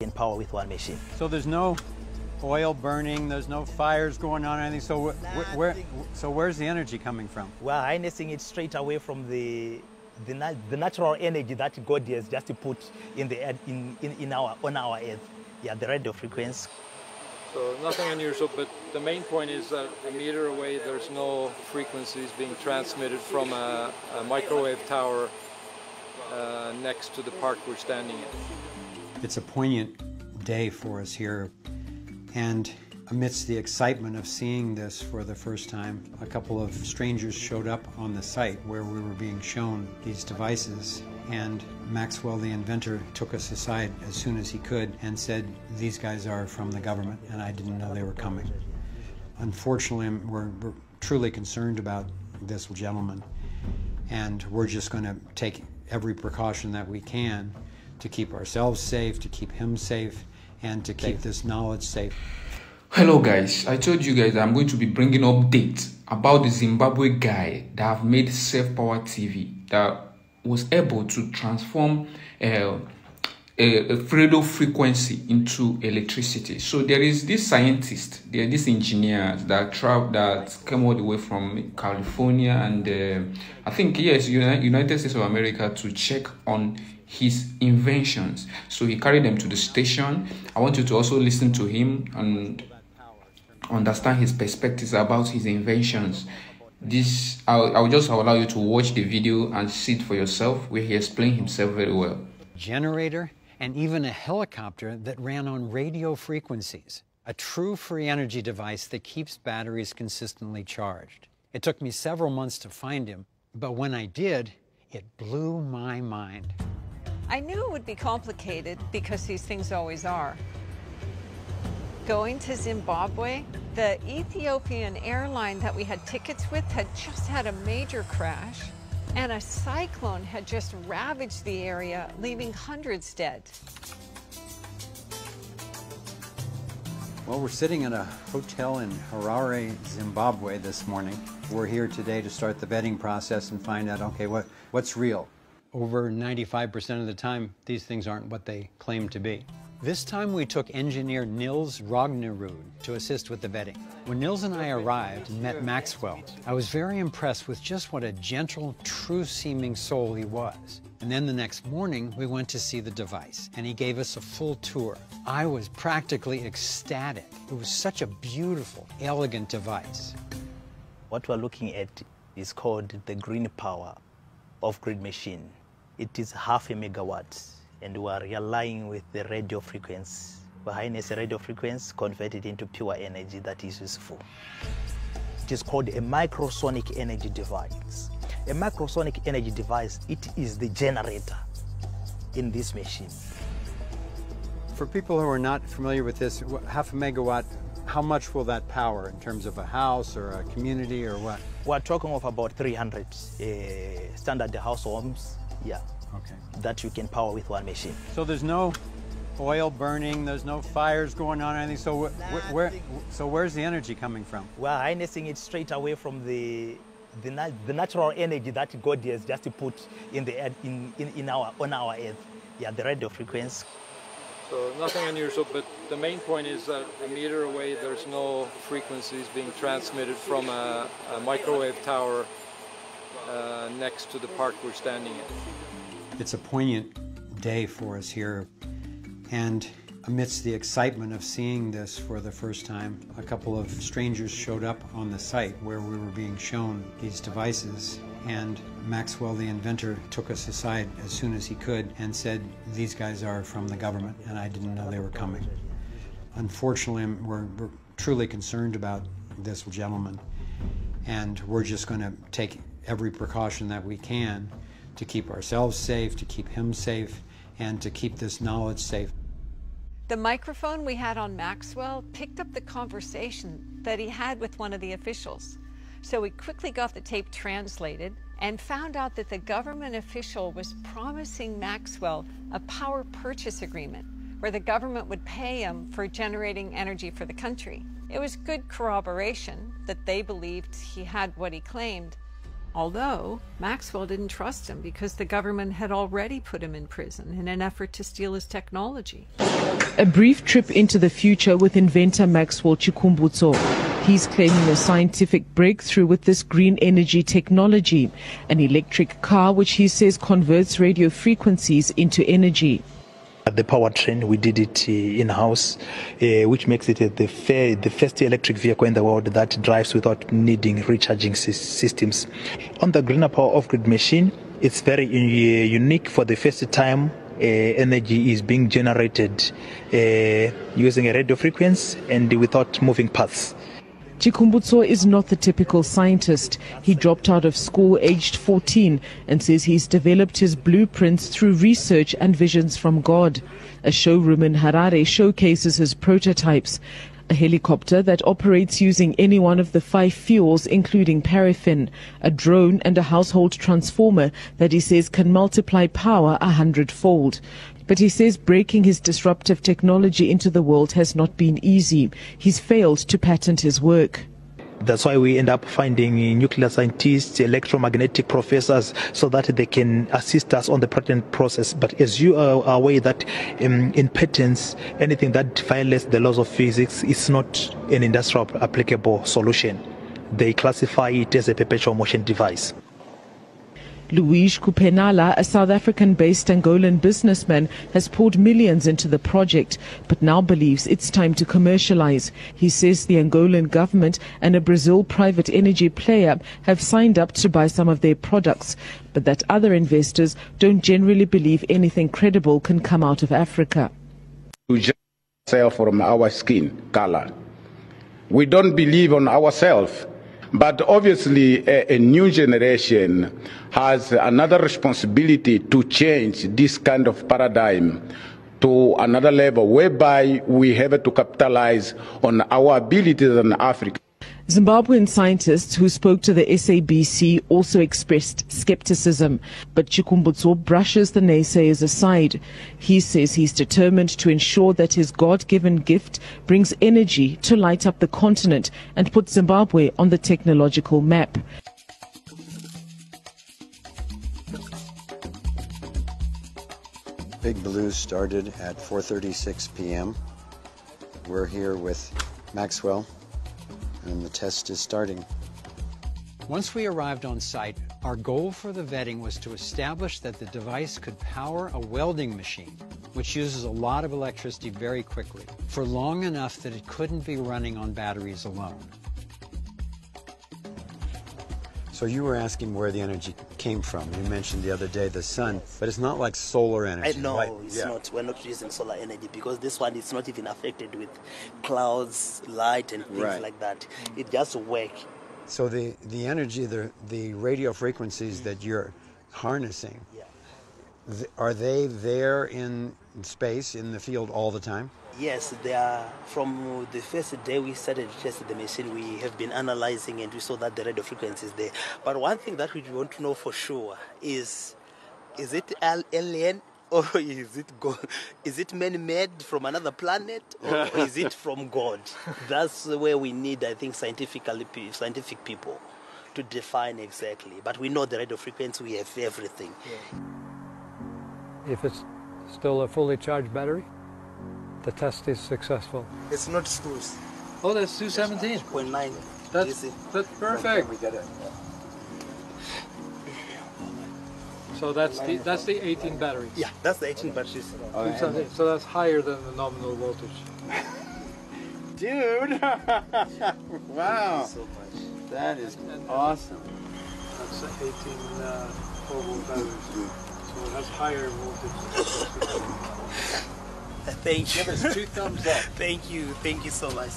in power with one machine. So there's no oil burning, there's no fires going on or anything, so where's the energy coming from? We're harnessing it straight away from the natural energy that God has just put in the earth, on our earth. Yeah, the radio frequency. So nothing unusual, but the main point is that a meter away there's no frequencies being transmitted from a microwave tower next to the park we're standing in. It's a poignant day for us here, and amidst the excitement of seeing this for the first time, a couple of strangers showed up on the site where we were being shown these devices, and Maxwell, the inventor, took us aside as soon as he could and said, "These guys are from the government," and I didn't know they were coming. Unfortunately, we're truly concerned about this gentleman, and we're just going to take every precaution that we can to keep ourselves safe, to keep him safe, and to keep this knowledge safe. Hello guys, I told you guys I'm going to be bringing updates about the Zimbabwe guy that have made self-power TV that was able to transform a radio frequency into electricity. So there is this scientist, there are these engineers that came all the way from California and I think yes, United States of America to check on his inventions. So he carried them to the station. I want you to also listen to him and understand his perspectives about his inventions. I'll just allow you to watch the video and see it for yourself, where he explained himself very well. Generator and even a helicopter that ran on radio frequencies. A true free energy device that keeps batteries consistently charged. It took me several months to find him, but when I did, it blew my mind. I knew it would be complicated because these things always are. Going to Zimbabwe, the Ethiopian airline that we had tickets with had just had a major crash, and a cyclone had just ravaged the area, leaving hundreds dead. Well, we're sitting in a hotel in Harare, Zimbabwe this morning. We're here today to start the vetting process and find out, okay, what's real? Over 95% of the time, these things aren't what they claim to be. This time we took engineer Nils Rognerud to assist with the vetting. When Nils and I arrived and met Maxwell, I was very impressed with just what a gentle, true-seeming soul he was. And then the next morning, we went to see the device, and he gave us a full tour. I was practically ecstatic. It was such a beautiful, elegant device. What we're looking at is called the green power off-grid machine. It is 0.5 megawatts. And we are relying with the radio frequency. We harness a radio frequency, convert it into pure energy that is useful. It is called a microsonic energy device. A microsonic energy device, it is the generator in this machine. For people who are not familiar with this, 0.5 megawatt, how much will that power in terms of a house or a community or what? We're talking of about 300 standard house homes, yeah. Okay. That you can power with one machine. So there's no oil burning, there's no fires going on or anything, so where's the energy coming from? We're harnessing it straight away from the natural energy that God has just put in the earth, on our earth. Yeah, the radio frequency. So nothing unusual, but the main point is that a meter away there's no frequencies being transmitted from a microwave tower next to the park we're standing in. It's a poignant day for us here, and amidst the excitement of seeing this for the first time, a couple of strangers showed up on the site where we were being shown these devices, and Maxwell, the inventor, took us aside as soon as he could and said, "These guys are from the government," and I didn't know they were coming. Unfortunately, we're truly concerned about this gentleman, and we're just going to take every precaution that we can to keep ourselves safe, to keep him safe, and to keep this knowledge safe. The microphone we had on Maxwell picked up the conversation that he had with one of the officials. So we quickly got the tape translated and found out that the government official was promising Maxwell a power purchase agreement where the government would pay him for generating energy for the country. It was good corroboration that they believed he had what he claimed. Although Maxwell didn't trust him because the government had already put him in prison in an effort to steal his technology. A brief trip into the future with inventor Maxwell Chikumbutso. He's claiming a scientific breakthrough with this green energy technology, an electric car which he says converts radio frequencies into energy. At the powertrain, we did it in-house, which makes it the first electric vehicle in the world that drives without needing recharging systems. On the greener power off-grid machine, it's very unique. For the first time, energy is being generated using a radio frequency and without moving paths. Chikumbutso is not the typical scientist. He dropped out of school aged 14 and says he's developed his blueprints through research and visions from God. A showroom in Harare showcases his prototypes. A helicopter that operates using any one of the 5 fuels, including paraffin, a drone and a household transformer that he says can multiply power 100-fold. But he says breaking his disruptive technology into the world has not been easy. He's failed to patent his work. That's why we end up finding nuclear scientists, electromagnetic professors, so that they can assist us on the patent process. But as you are aware that in patents, anything that violates the laws of physics is not an industrial applicable solution. They classify it as a perpetual motion device. Luis Kupenala, a South African-based Angolan businessman, has poured millions into the project, but now believes it's time to commercialize. He says the Angolan government and a Brazil private energy player have signed up to buy some of their products, but that other investors don't generally believe anything credible can come out of Africa. We just sell from our skin color. We don't believe on ourselves. But obviously, a new generation has another responsibility to change this kind of paradigm to another level, whereby we have to capitalize on our abilities in Africa. Zimbabwean scientists who spoke to the SABC also expressed skepticism, but Chikumbutso brushes the naysayers aside. He says he's determined to ensure that his God-given gift brings energy to light up the continent and put Zimbabwe on the technological map. Big Blue started at 4:36 p.m. We're here with Maxwell, and the test is starting. Once we arrived on site, our goal for the vetting was to establish that the device could power a welding machine, which uses a lot of electricity very quickly, for long enough that it couldn't be running on batteries alone. So you were asking where the energy came from. You mentioned the other day the sun, but it's not like solar energy. No, right? It's not. We're not using solar energy because this one is not even affected with clouds, light, and things like that. It just works. So the energy, the radio frequencies that you're harnessing, are they there in space, in the field all the time? Yes, they are. From the first day we started to test the machine, we have been analyzing and we saw that the radio frequency is there. But one thing that we want to know for sure is it alien or is it man-made from another planet or is it from God? That's where we need, I think, scientific people to define exactly. But we know the radio frequency, we have everything. If it's still a fully charged battery, the test is successful. It's not screws. Oh, that's 217. 0.9. That's perfect. We get it. So that's the 18 batteries. Yeah, that's the 18 batteries. So that's higher than the nominal voltage. Dude! Wow! So much. That is awesome. That's the 18 4-volt batteries. So it has higher voltage. Thank you. Give us 2 thumbs up. Thank you so much.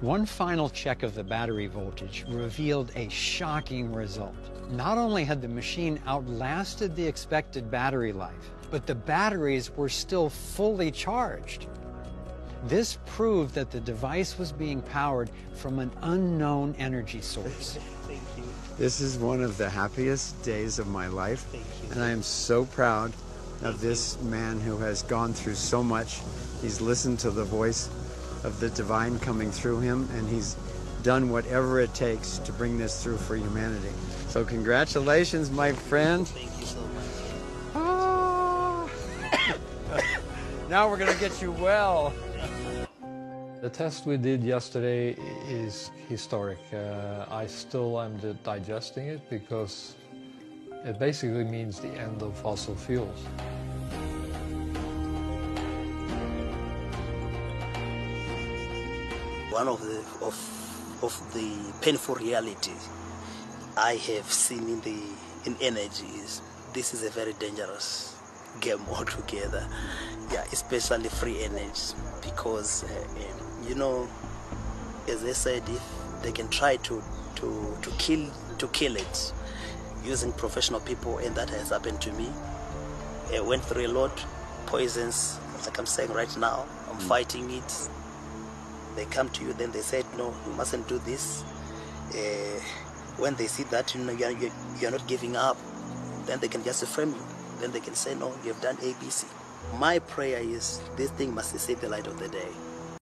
One final check of the battery voltage revealed a shocking result. Not only had the machine outlasted the expected battery life, but the batteries were still fully charged. This proved that the device was being powered from an unknown energy source. Thank you. This is one of the happiest days of my life, and I am so proud of this man who has gone through so much. He's listened to the voice of the divine coming through him, and he's done whatever it takes to bring this through for humanity. So congratulations, my friend. Thank you so much. Now we're gonna get you well. The test we did yesterday is historic. I still am digesting it because it basically means the end of fossil fuels. One of the painful reality I have seen in energy is this is a very dangerous game altogether. Yeah, especially free energy, because you know, as I said, if they can try to kill it using professional people, and that has happened to me. I went through a lot, poisons, like I'm saying right now. I'm fighting it. They come to you, then they said, no, you mustn't do this. When they see that you're not giving up, then they can just frame you. Then they can say, no, you have done ABC. My prayer is this thing must see the light of the day.